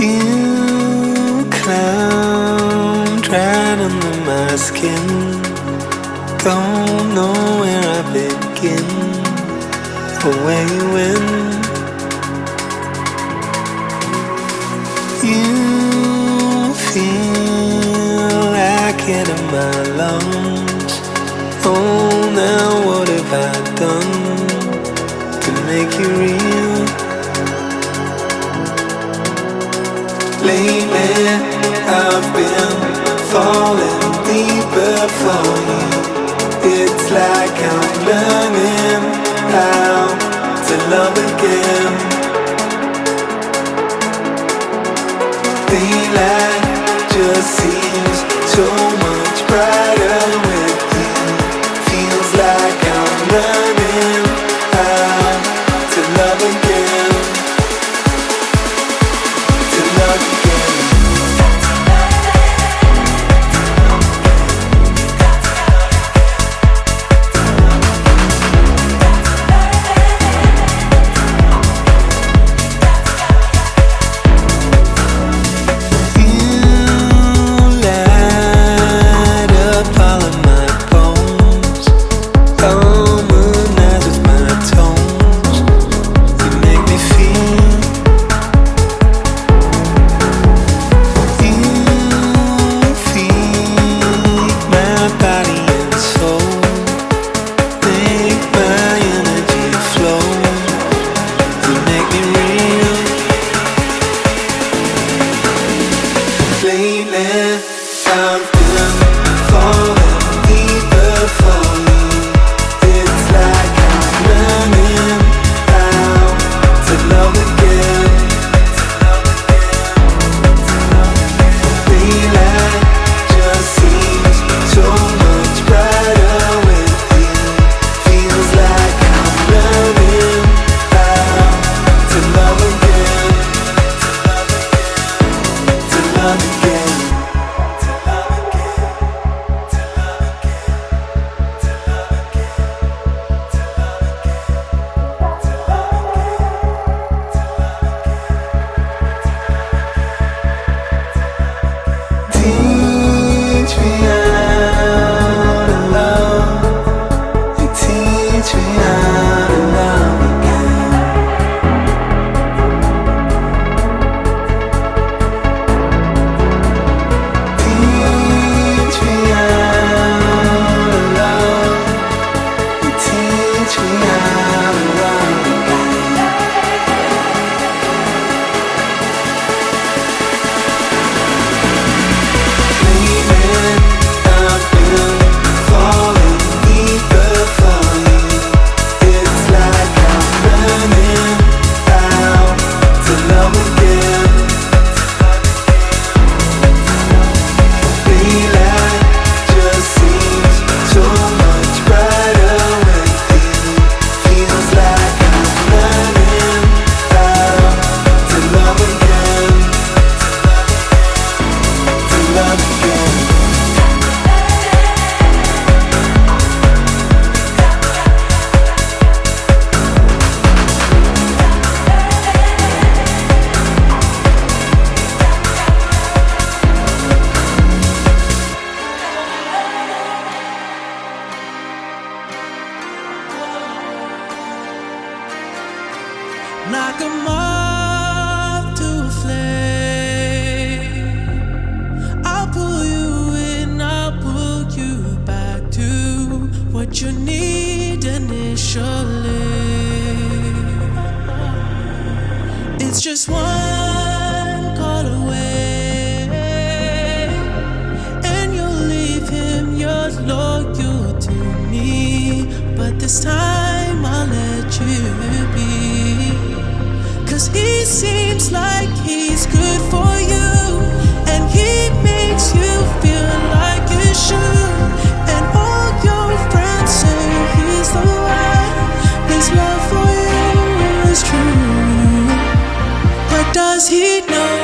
You clown right under my skin. Don't know where I begin or where you end. You feel like it in my lungs. Oh, now what have I done to make you real? Lately I've been falling deeper for you. It's like I'm learning how to love again. Daylight just seems so much brighter with you. Feels like I'm learning how to love again. To love again. Like a moth to a flame, I'll pull you in, I'll pull you back to what you need initially. It's just one call away, and you'll leave him, you're loyal to me. But this time I'll let you be. 'Cause he seems like he's good for you, and he makes you feel like you should. And all your friends say he's the one, his love for you is true. But does he know